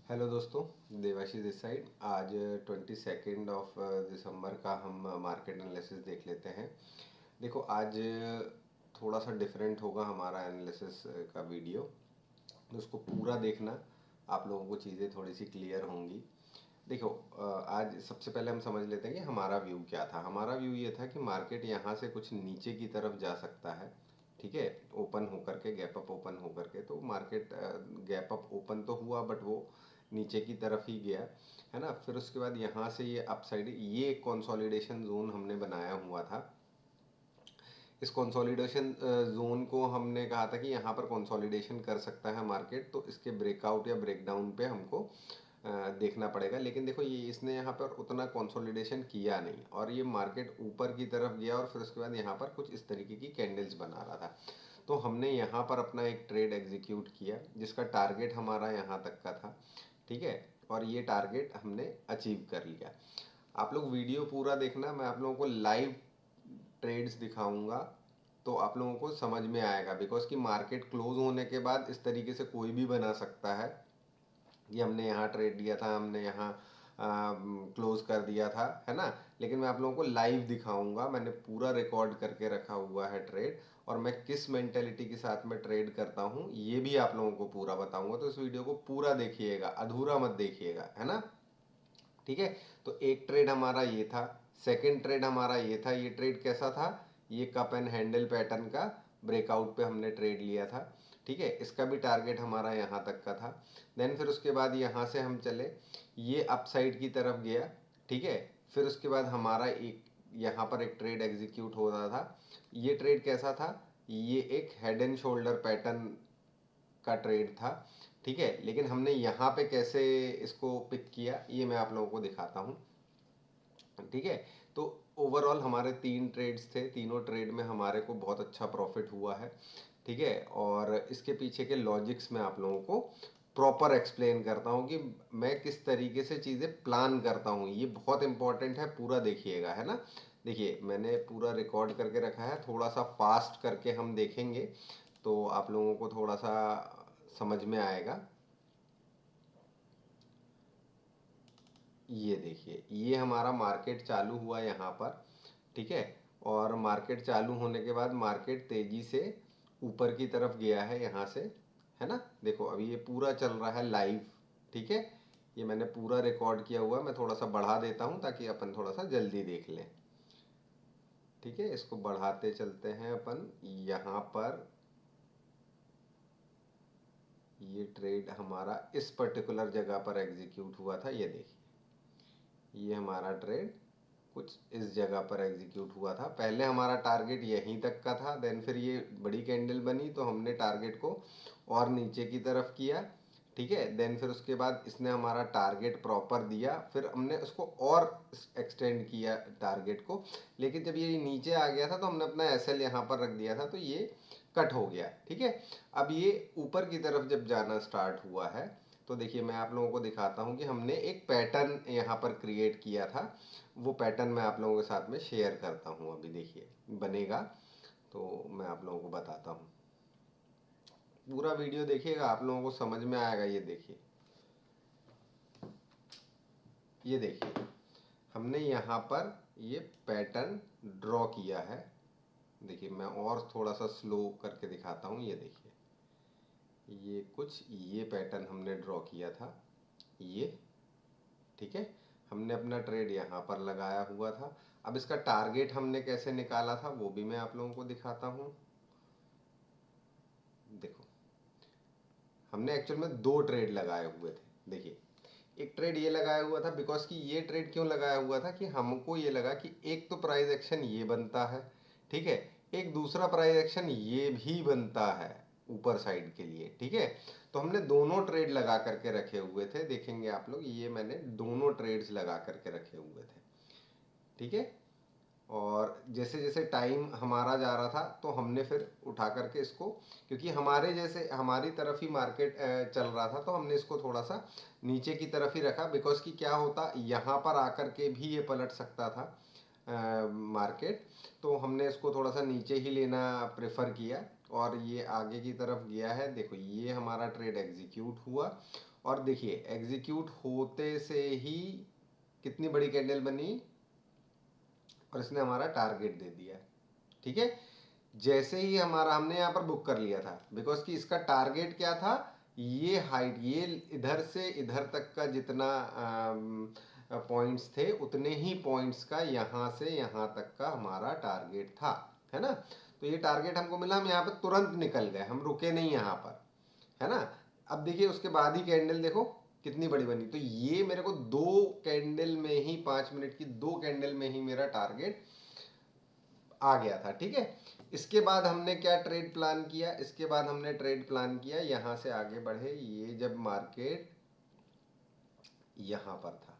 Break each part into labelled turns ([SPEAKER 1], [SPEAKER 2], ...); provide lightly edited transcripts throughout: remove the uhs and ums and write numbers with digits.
[SPEAKER 1] Hello दोस्तों, Debashish this side. आज 22 of December का हम मार्केट एनालिसिस देख लेते हैं। देखो, आज थोड़ा सा डिफरेंट होगा हमारा एनालिसिस का वीडियो, तो उसको पूरा देखना। आप लोगों को चीज़ें थोड़ी सी क्लियर होंगी। देखो, आज सबसे पहले हम समझ लेते हैं कि हमारा व्यू क्या था। हमारा व्यू ये था कि मार्केट यहाँ से कुछ नीचे की तरफ जा सकता है। ठीक है, ओपन होकर के, गैप अप ओपन होकर के, तो मार्केट गैप अप ओपन तो हुआ बट वो नीचे की तरफ ही गया, है ना। फिर उसके बाद यहाँ से ये अपसाइड, ये एक कंसोलिडेशन जोन हमने बनाया हुआ था। इस कंसोलिडेशन जोन को हमने कहा था कि यहाँ पर कंसोलिडेशन कर सकता है मार्केट, तो इसके ब्रेकआउट या ब्रेकडाउन पे हमको देखना पड़ेगा। लेकिन देखो, ये इसने यहाँ पर उतना कंसोलिडेशन किया नहीं और ये मार्केट ऊपर की तरफ गया और फिर उसके बाद यहाँ पर कुछ इस तरीके की कैंडल्स बना रहा था। तो हमने यहाँ पर अपना एक ट्रेड एग्जीक्यूट किया जिसका टारगेट हमारा यहाँ तक का था। ठीक है, और ये टारगेट हमने अचीव कर लिया। आप लोग वीडियो पूरा देखना, मैं आप लोगों को लाइव ट्रेड्स दिखाऊंगा तो आप लोगों को समझ में आएगा। बिकॉज कि मार्केट क्लोज होने के बाद इस तरीके से कोई भी बना सकता है कि हमने यहाँ ट्रेड लिया था, हमने यहाँ क्लोज कर दिया था, है ना। लेकिन मैं आप लोगों को लाइव दिखाऊंगा, मैंने पूरा रिकॉर्ड करके रखा हुआ है ट्रेड, और मैं किस मेंटेलिटी के साथ में ट्रेड करता हूँ ये भी आप लोगों को पूरा बताऊंगा। तो इस वीडियो को पूरा देखिएगा, अधूरा मत देखिएगा, है ना। ठीक है, तो एक ट्रेड हमारा ये था। सेकंड ट्रेड हमारा ये था। ये ट्रेड कैसा था? ये कप एंड हैंडल पैटर्न का ब्रेकआउट पे हमने ट्रेड लिया था। ठीक है, इसका भी टारगेट हमारा यहाँ तक का था। देन फिर उसके बाद यहाँ से हम चले, ये अपसाइड की तरफ गया। ठीक है, फिर उसके बाद हमारा एक यहाँ पर एक ट्रेड एग्जीक्यूट हो रहा था। ये ट्रेड कैसा था? ये एक हेड एंड शोल्डर पैटर्न का ट्रेड था। ठीक है, लेकिन हमने यहाँ पे कैसे इसको पिक किया ये मैं आप लोगों को दिखाता हूँ। ठीक है, तो ओवरऑल हमारे 3 ट्रेड्स थे, तीनों ट्रेड में हमारे को बहुत अच्छा प्रॉफिट हुआ है। ठीक है, और इसके पीछे के लॉजिक्स मैं आप लोगों को प्रॉपर एक्सप्लेन करता हूँ कि मैं किस तरीके से चीज़ें प्लान करता हूँ। ये बहुत इंपॉर्टेंट है, पूरा देखिएगा, है ना। देखिए, मैंने पूरा रिकॉर्ड करके रखा है, थोड़ा सा फास्ट करके हम देखेंगे तो आप लोगों को थोड़ा सा समझ में आएगा। ये देखिए, ये हमारा मार्केट चालू हुआ यहाँ पर। ठीक है, और मार्केट चालू होने के बाद मार्केट तेजी से ऊपर की तरफ गया है यहाँ से, है ना। देखो, अभी ये पूरा चल रहा है लाइव। ठीक है, ये मैंने पूरा रिकॉर्ड किया हुआ है। मैं थोड़ा सा बढ़ा देता हूँ ताकि अपन थोड़ा सा जल्दी देख लें। ठीक है, इसको बढ़ाते चलते हैं अपन। यहाँ पर ये ट्रेड हमारा इस पर्टिकुलर जगह पर एग्जीक्यूट हुआ था। ये देखिए, ये हमारा ट्रेड कुछ इस जगह पर एग्जीक्यूट हुआ था। पहले हमारा टारगेट यहीं तक का था, देन फिर ये बड़ी कैंडल बनी तो हमने टारगेट को और नीचे की तरफ किया। ठीक है, देन फिर उसके बाद इसने हमारा टारगेट प्रॉपर दिया, फिर हमने उसको और एक्सटेंड किया टारगेट को। लेकिन जब ये नीचे आ गया था तो हमने अपना एसएल यहाँ पर रख दिया था, तो ये कट हो गया। ठीक है, अब ये ऊपर की तरफ जब जाना स्टार्ट हुआ है तो देखिए, मैं आप लोगों को दिखाता हूँ कि हमने एक पैटर्न यहाँ पर क्रिएट किया था। वो पैटर्न मैं आप लोगों के साथ में शेयर करता हूँ। अभी देखिए बनेगा तो मैं आप लोगों को बताता हूँ। पूरा वीडियो देखिएगा, आप लोगों को समझ में आएगा। ये देखिए, हमने यहाँ पर ये पैटर्न ड्रॉ किया है। देखिए, मैं और थोड़ा सा स्लो करके दिखाता हूँ। ये देखिए, ये कुछ ये पैटर्न हमने ड्रॉ किया था ये। ठीक है, हमने अपना ट्रेड यहाँ पर लगाया हुआ था। अब इसका टारगेट हमने कैसे निकाला था वो भी मैं आप लोगों को दिखाता हूँ। देखो, हमने एक्चुअल में 2 ट्रेड लगाए हुए थे। देखिए, एक ट्रेड ये लगाया हुआ था, बिकॉज कि ये ट्रेड क्यों लगाया हुआ था कि हमको ये लगा कि एक तो प्राइस एक्शन ये बनता है। ठीक है, एक दूसरा प्राइस एक्शन ये भी बनता है ऊपर साइड के लिए। ठीक है, तो हमने दोनों ट्रेड लगा करके रखे हुए थे। देखेंगे आप लोग, ये मैंने दोनों ट्रेड्स लगा करके रखे हुए थे। ठीक है, और जैसे जैसे टाइम हमारा जा रहा था तो हमने फिर उठा करके इसको, क्योंकि हमारे जैसे हमारी तरफ ही मार्केट चल रहा था, तो हमने इसको थोड़ा सा नीचे की तरफ ही रखा। बिकॉज कि क्या होता, यहाँ पर आकर के भी ये पलट सकता था मार्केट। तो हमने इसको थोड़ा सा नीचे ही लेना प्रेफर किया और ये आगे की तरफ गया है। देखो, ये हमारा ट्रेड एग्जीक्यूट हुआ और देखिए एग्जीक्यूट होते से ही कितनी बड़ी कैंडल बनी और इसने हमारा टारगेट दे दिया। ठीक है, जैसे ही हमारा हमने यहाँ पर बुक कर लिया था, बिकॉज कि इसका टारगेट क्या था, ये हाइट, ये इधर से इधर तक का जितना पॉइंट्स थे उतने ही पॉइंट्स का यहाँ से यहाँ तक का हमारा टारगेट था, है ना। तो ये टारगेट हमको मिला, हम यहाँ पर तुरंत निकल गए, हम रुके नहीं यहाँ पर, है ना। अब देखिए उसके बाद ही कैंडल देखो कितनी बड़ी बनी। तो ये मेरे को 2 कैंडल में ही, 5 मिनट की 2 कैंडल में ही मेरा टारगेट आ गया था। ठीक है, इसके बाद हमने क्या ट्रेड प्लान किया, इसके बाद हमने ट्रेड प्लान किया यहाँ से आगे बढ़े, ये जब मार्केट यहाँ पर था,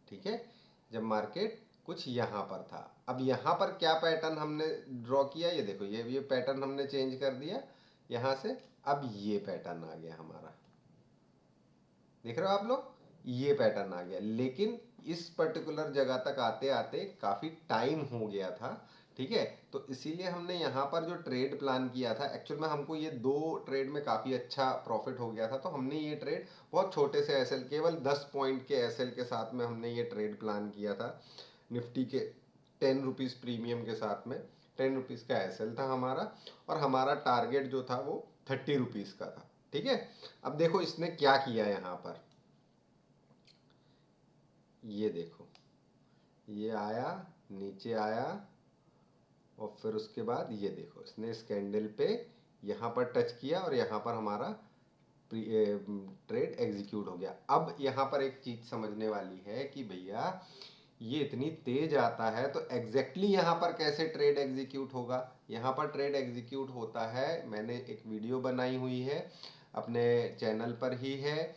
[SPEAKER 1] ठीक है, जब मार्केट कुछ यहाँ पर था। अब यहाँ पर क्या पैटर्न हमने ड्रॉ किया, ये देखो, ये पैटर्न हमने चेंज कर दिया यहाँ से। अब ये पैटर्न आ गया हमारा, देख रहे हो आप लोग, ये पैटर्न आ गया। लेकिन इस पर्टिकुलर जगह तक आते आते काफ़ी टाइम हो गया था। ठीक है, तो इसीलिए हमने यहाँ पर जो ट्रेड प्लान किया था, एक्चुअल में हमको ये 2 ट्रेड में काफ़ी अच्छा प्रॉफिट हो गया था। तो हमने ये ट्रेड बहुत छोटे से एसएल, केवल 10 पॉइंट के एसएल के साथ में हमने ये ट्रेड प्लान किया था। निफ्टी के 10 रुपीज़ प्रीमियम के साथ में 10 रुपीज़ का एसएल था हमारा, और हमारा टारगेट जो था वो 30 रुपीज़ का था। ठीक है, अब देखो इसने क्या किया यहाँ पर, ये देखो, ये आया, नीचे आया, और फिर उसके बाद ये देखो इसने इस कैंडल पे यहाँ पर टच किया और यहाँ पर हमारा ट्रेड एग्जीक्यूट हो गया। अब यहाँ पर एक चीज समझने वाली है कि भैया ये इतनी तेज आता है तो एग्जैक्टली यहाँ पर कैसे ट्रेड एग्जीक्यूट होगा। यहाँ पर ट्रेड एग्जीक्यूट होता है, मैंने एक वीडियो बनाई हुई है, अपने चैनल पर ही है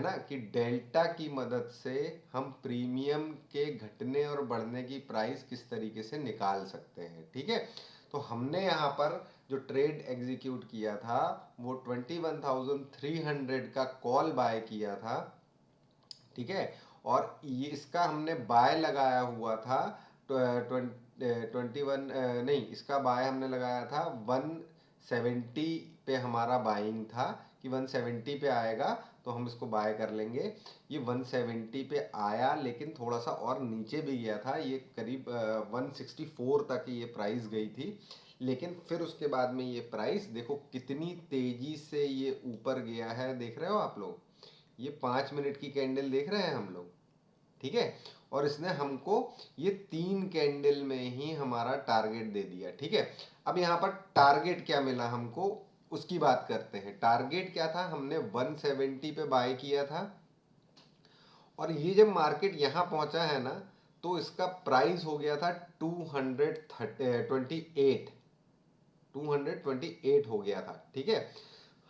[SPEAKER 1] ना, कि डेल्टा की मदद से हम प्रीमियम के घटने और बढ़ने की प्राइस किस तरीके से निकाल सकते हैं। ठीक है, तो हमने यहाँ पर जो ट्रेड एग्जीक्यूट किया था वो 21,300 का कॉल बाय किया था। ठीक है, और ये इसका हमने बाय लगाया हुआ था 21 नहीं, इसका बाय हमने लगाया था 170 पे, हमारा बाइंग था कि 170 पे आएगा तो हम इसको बाय कर लेंगे। ये 170 पे आया, लेकिन थोड़ा सा और नीचे भी गया था, ये करीब 164 तक ये प्राइस गई थी। लेकिन फिर उसके बाद में ये प्राइस देखो कितनी तेजी से ये ऊपर गया है, देख रहे हो आप लोग, ये 5 मिनट की कैंडल देख रहे हैं हम लोग। ठीक है, और इसने हमको ये 3 कैंडल में ही हमारा टारगेट दे दिया। ठीक है, अब यहाँ पर टारगेट क्या मिला हमको उसकी बात करते हैं। टारगेट क्या था, हमने 170 पे बाय किया था, और ये जब मार्केट यहाँ पहुंचा है ना तो इसका प्राइस हो गया था 228 हो गया था। ठीक है,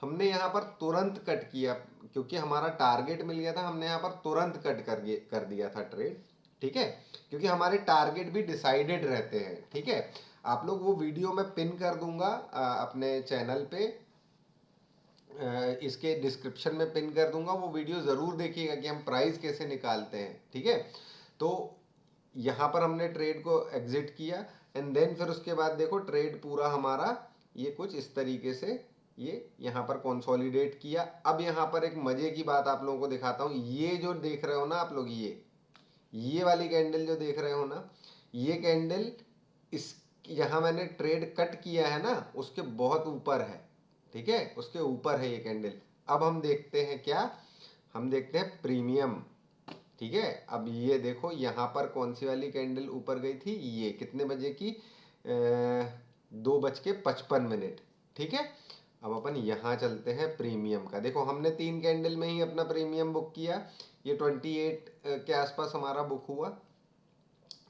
[SPEAKER 1] हमने यहाँ पर तुरंत कट किया क्योंकि हमारा टारगेट मिल गया था, हमने यहाँ पर तुरंत कट कर दिया था ट्रेड। ठीक है, क्योंकि हमारे टारगेट भी डिसाइडेड रहते हैं। ठीक है, आप लोग वो वीडियो मैं पिन कर दूंगा अपने चैनल पे, इसके डिस्क्रिप्शन में पिन कर दूंगा, वो वीडियो ज़रूर देखिएगा कि हम प्राइस कैसे निकालते हैं। ठीक है, तो यहाँ पर हमने ट्रेड को एग्जिट किया, एंड देन फिर उसके बाद देखो ट्रेड पूरा हमारा ये कुछ इस तरीके से ये यहाँ पर कंसोलिडेट किया। अब यहाँ पर एक मजे की बात आप लोगों को दिखाता हूँ, ये जो देख रहे हो ना आप लोग, ये वाली कैंडल जो देख रहे हो ना, ये कैंडल इस यहाँ मैंने ट्रेड कट किया है ना उसके बहुत ऊपर है। ठीक है, उसके ऊपर है ये कैंडल। अब हम देखते हैं क्या, हम देखते हैं प्रीमियम। ठीक है, अब ये देखो यहाँ पर कौन सी वाली कैंडल ऊपर गई थी, ये कितने बजे की, 2:55। ठीक है, अब अपन यहाँ चलते हैं प्रीमियम का। देखो हमने 3 कैंडल में ही अपना प्रीमियम बुक किया, ये 28 के आसपास हमारा बुक हुआ।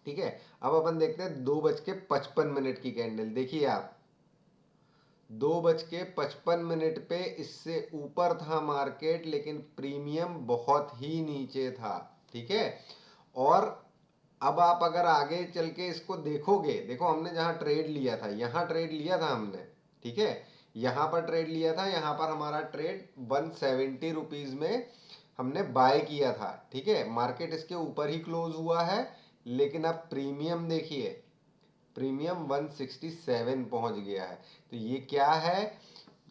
[SPEAKER 1] ठीक है, अब अपन देखते हैं 2:55 की कैंडल। देखिए आप, 2:55 पे इससे ऊपर था मार्केट, लेकिन प्रीमियम बहुत ही नीचे था। ठीक है, और अब आप अगर आगे चल के इसको देखोगे, देखो हमने जहां ट्रेड लिया था, यहाँ ट्रेड लिया था हमने। ठीक है, यहाँ पर ट्रेड लिया था, यहाँ पर हमारा ट्रेड 170 रुपीज में हमने बाय किया था। ठीक है, मार्केट इसके ऊपर ही क्लोज हुआ है, लेकिन अब प्रीमियम देखिए, प्रीमियम 167 पहुंच गया है। तो ये क्या है,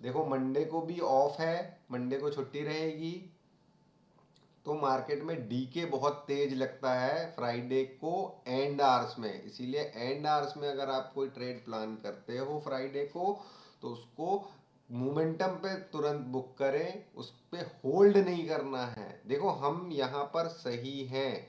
[SPEAKER 1] देखो मंडे को भी ऑफ है, मंडे को छुट्टी रहेगी। तो मार्केट में डीके बहुत तेज लगता है फ्राइडे को एंड आवर्स में। इसीलिए एंड आवर्स में अगर आप कोई ट्रेड प्लान करते हो फ्राइडे को, तो उसको मोमेंटम पे तुरंत बुक करें, उस पे होल्ड नहीं करना है। देखो हम यहाँ पर सही हैं,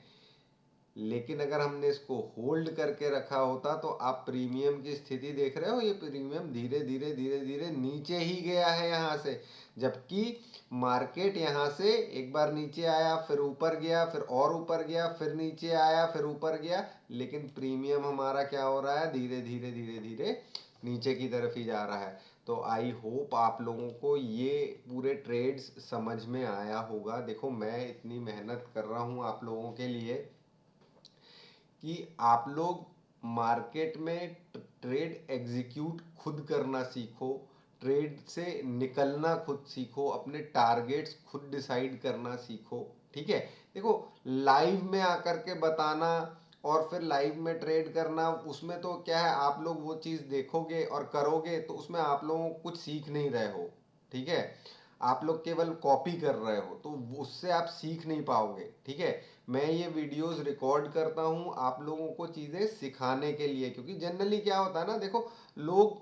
[SPEAKER 1] लेकिन अगर हमने इसको होल्ड करके रखा होता तो आप प्रीमियम की स्थिति देख रहे हो, ये प्रीमियम धीरे धीरे धीरे धीरे नीचे ही गया है यहाँ से। जबकि मार्केट यहाँ से एक बार नीचे आया, फिर ऊपर गया, फिर और ऊपर गया, फिर नीचे आया, फिर ऊपर गया, लेकिन प्रीमियम हमारा क्या हो रहा है, धीरे धीरे धीरे धीरे नीचे की तरफ ही जा रहा है। तो आई होप आप लोगों को ये पूरे ट्रेड्स समझ में आया होगा। देखो मैं इतनी मेहनत कर रहा हूँ आप लोगों के लिए कि आप लोग मार्केट में ट्रेड एग्जीक्यूट खुद करना सीखो, ट्रेड से निकलना खुद सीखो, अपने टारगेट्स खुद डिसाइड करना सीखो। ठीक है, देखो लाइव में आकर के बताना और फिर लाइव में ट्रेड करना, उसमें तो क्या है, आप लोग वो चीज़ देखोगे और करोगे तो उसमें आप लोगों को कुछ सीख नहीं रहे हो। ठीक है, आप लोग केवल कॉपी कर रहे हो, तो उससे आप सीख नहीं पाओगे। ठीक है, मैं ये वीडियोस रिकॉर्ड करता हूँ आप लोगों को चीज़ें सिखाने के लिए, क्योंकि जनरली क्या होता है ना, देखो लोग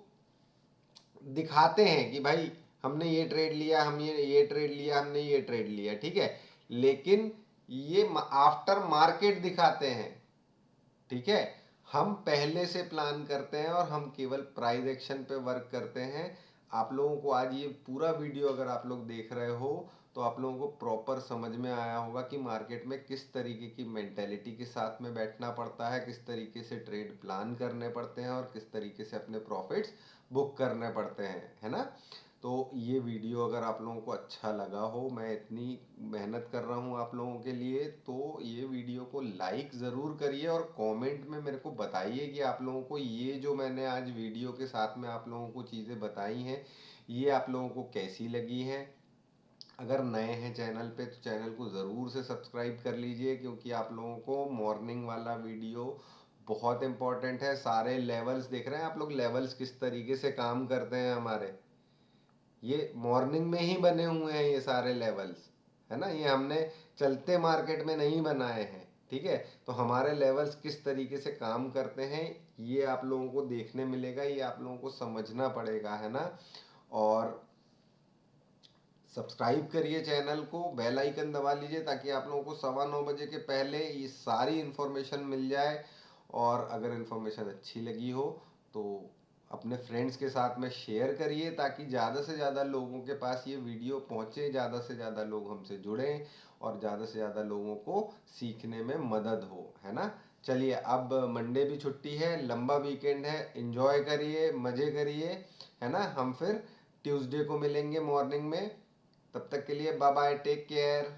[SPEAKER 1] दिखाते हैं कि भाई हमने ये ट्रेड लिया, हम ये ट्रेड लिया, हमने ये ट्रेड लिया। ठीक है, लेकिन ये आफ्टर मार्केट दिखाते हैं। ठीक है, हम पहले से प्लान करते हैं और हम केवल प्राइस एक्शन पे वर्क करते हैं। आप लोगों को आज ये पूरा वीडियो अगर आप लोग देख रहे हो तो आप लोगों को प्रॉपर समझ में आया होगा कि मार्केट में किस तरीके की मेंटेलिटी के साथ में बैठना पड़ता है, किस तरीके से ट्रेड प्लान करने पड़ते हैं और किस तरीके से अपने प्रॉफिट्स बुक करने पड़ते हैं, है ना। तो ये वीडियो अगर आप लोगों को अच्छा लगा हो, मैं इतनी मेहनत कर रहा हूँ आप लोगों के लिए, तो ये वीडियो को लाइक ज़रूर करिए और कमेंट में मेरे को बताइए कि आप लोगों को ये जो मैंने आज वीडियो के साथ में आप लोगों को चीज़ें बताई हैं, ये आप लोगों को कैसी लगी हैं। अगर नए हैं चैनल पे तो चैनल को ज़रूर से सब्सक्राइब कर लीजिए, क्योंकि आप लोगों को मॉर्निंग वाला वीडियो बहुत इंपॉर्टेंट है। सारे लेवल्स देख रहे हैं आप लोग, लेवल्स किस तरीके से काम करते हैं हमारे, ये मॉर्निंग में ही बने हुए हैं ये सारे लेवल्स, है ना। ये हमने चलते मार्केट में नहीं बनाए हैं। ठीक है, तो हमारे लेवल्स किस तरीके से काम करते हैं ये आप लोगों को देखने मिलेगा, ये आप लोगों को समझना पड़ेगा, है ना। और सब्सक्राइब करिए चैनल को, बेल आइकन दबा लीजिए ताकि आप लोगों को 9:15 के पहले ये सारी इन्फॉर्मेशन मिल जाए। और अगर इन्फॉर्मेशन अच्छी लगी हो तो अपने फ्रेंड्स के साथ में शेयर करिए ताकि ज़्यादा से ज़्यादा लोगों के पास ये वीडियो पहुँचे, ज़्यादा से ज़्यादा लोग हमसे जुड़ें और ज़्यादा से ज़्यादा लोगों को सीखने में मदद हो, है ना। चलिए, अब मंडे भी छुट्टी है, लंबा वीकेंड है, एंजॉय करिए, मज़े करिए, है ना। हम फिर ट्यूसडे को मिलेंगे मॉर्निंग में। तब तक के लिए बाय बाय, टेक केयर।